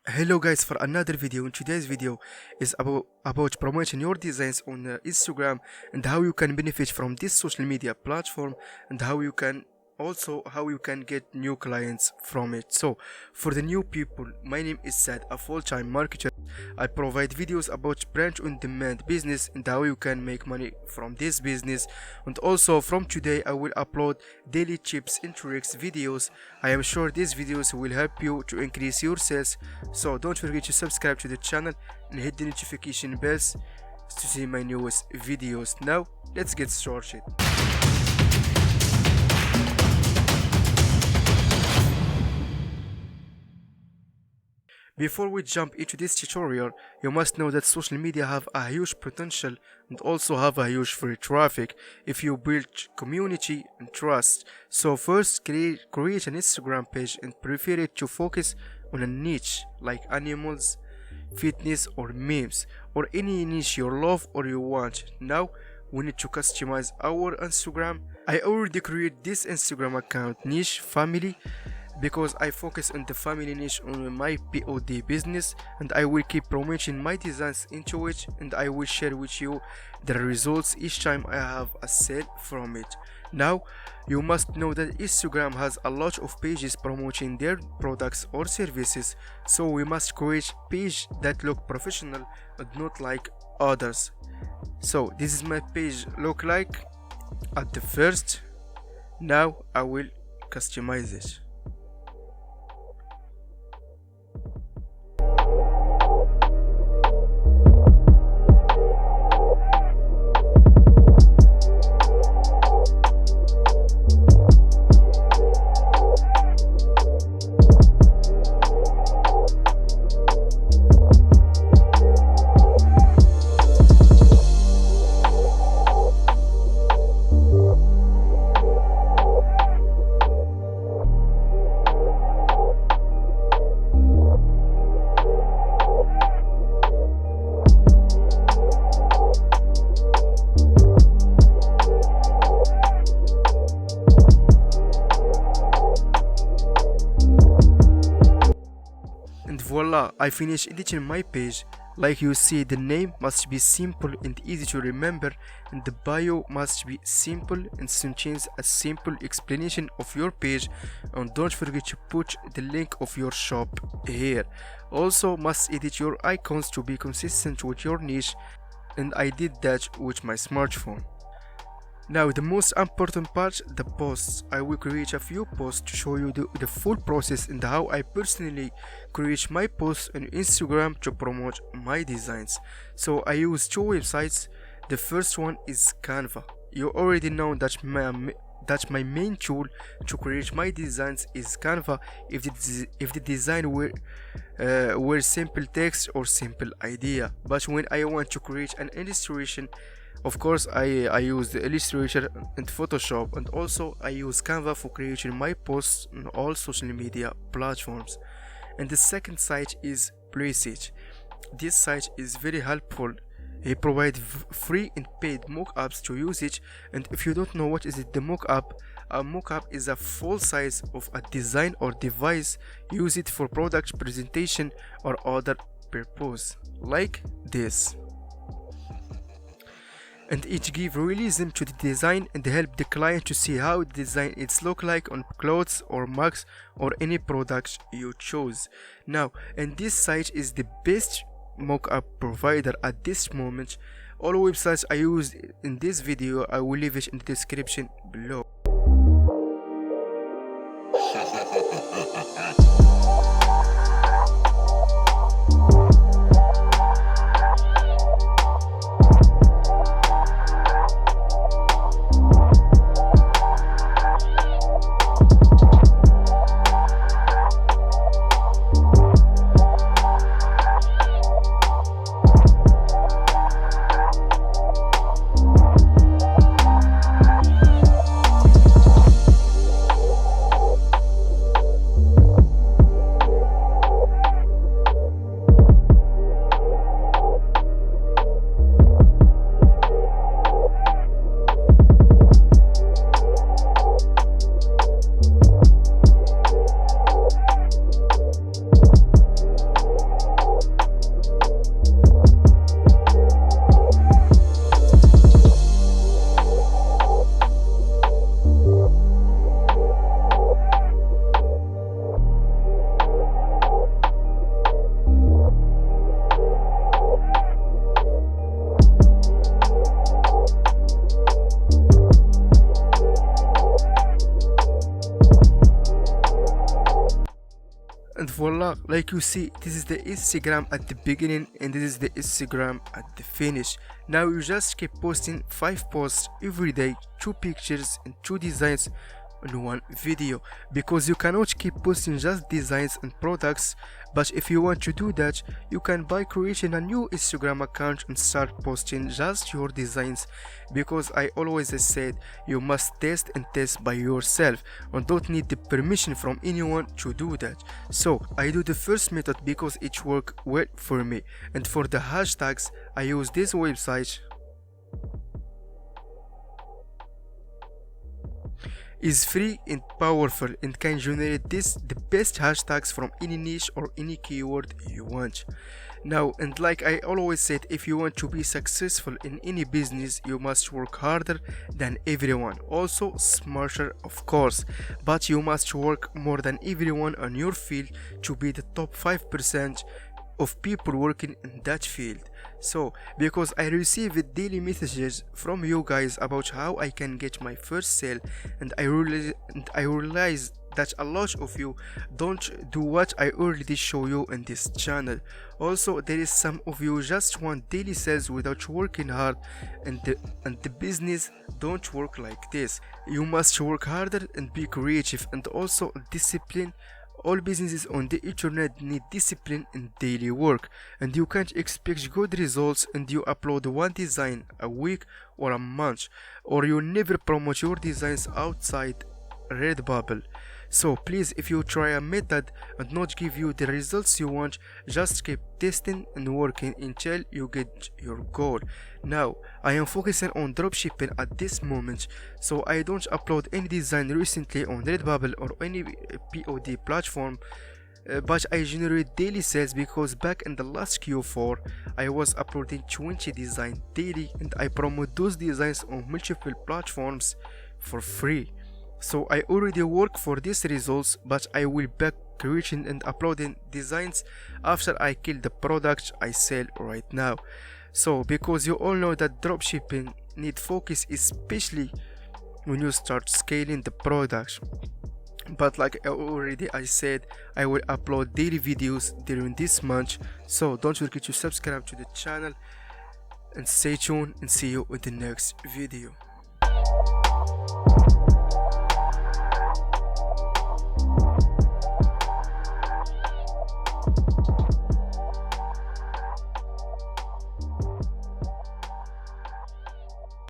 Hello guys, for another video. In today's video is about promoting your designs on Instagram and how you can benefit from this social media platform, and how you can get new clients from it. So for the new people, my name is Sad, a full-time marketer. I provide videos about brand on demand business and how you can make money from this business. And also from today I will upload daily tips and tricks videos. I am sure these videos will help you to increase your sales. So don't forget to subscribe to the channel and hit the notification bells to see my newest videos. Now let's get started. Before we jump into this tutorial, you must know that social media have a huge potential and also have a huge free traffic if you build community and trust. So first create an Instagram page and prefer it to focus on a niche like animals, fitness or memes, or any niche you love or you want. Now we need to customize our Instagram. I already created this Instagram account niche family because I focus on the family niche on my POD business, and I will keep promoting my designs into it, and I will share with you the results each time I have a sale from it. Now you must know that Instagram has a lot of pages promoting their products or services, so we must create page that look professional and not like others. So this is my page look like at the first. Now I will customize it. And voila, I finished editing my page. Like you see, the name must be simple and easy to remember, and the bio must be simple and contains a simple explanation of your page, and don't forget to put the link of your shop here. Also must edit your icons to be consistent with your niche, and I did that with my smartphone. Now the most important part, the posts. I will create a few posts to show you the full process and how I personally create my posts on Instagram to promote my designs. So I use two websites. The first one is Canva. You already know that my main tool to create my designs is Canva if the design were simple text or simple idea. But when I want to create an illustration, of course I use the Illustrator and Photoshop, and also I use Canva for creating my posts on all social media platforms. And the second site is Placeit. This site is very helpful. He provides free and paid mockups to use it. And if you don't know what is it, the mockup, a mockup is a full size of a design or device. Use it for product presentation or other purpose like this, and it give realism to the design and help the client to see how the design it's look like on clothes or mugs or any product you choose. Now, and this site is the best mockup provider at this moment. All websites I used in this video I will leave it in the description below. voila, like you see, this is the Instagram at the beginning and this is the Instagram at the finish. Now you just keep posting 5 posts every day, 2 pictures and 2 designs in one video, because you cannot keep posting just designs and products. But if you want to do that, you can by creating a new Instagram account and start posting just your designs, because I always said you must test and test by yourself and don't need the permission from anyone to do that. So I do the first method because it worked well for me, and for the hashtags I use this website. Is free and powerful and can generate the best hashtags from any niche or any keyword you want. Now, and like I always said, if you want to be successful in any business, you must work harder than everyone, also smarter of course, but you must work more than everyone on your field to be the top 5% of people working in that field. So because I receive daily messages from you guys about how I can get my first sale, and I realize that a lot of you don't do what I already show you in this channel. Also, there is some of you just want daily sales without working hard, and the business don't work like this. You must work harder and be creative and also discipline. All businesses on the internet need discipline and daily work, and you can't expect good results and you upload one design a week or a month, or you never promote your designs outside Redbubble. So please, if you try a method and not give you the results you want, just keep testing and working until you get your goal. Now I am focusing on dropshipping at this moment, so I don't upload any design recently on Redbubble or any POD platform, but I generate daily sales because back in the last Q4 I was uploading 20 designs daily and I promote those designs on multiple platforms for free. So I already work for these results, but I will back creating and uploading designs after I kill the product I sell right now. So because you all know that dropshipping need focus, especially when you start scaling the product. But like I said, I will upload daily videos during this month, so don't forget to subscribe to the channel and stay tuned and see you in the next video.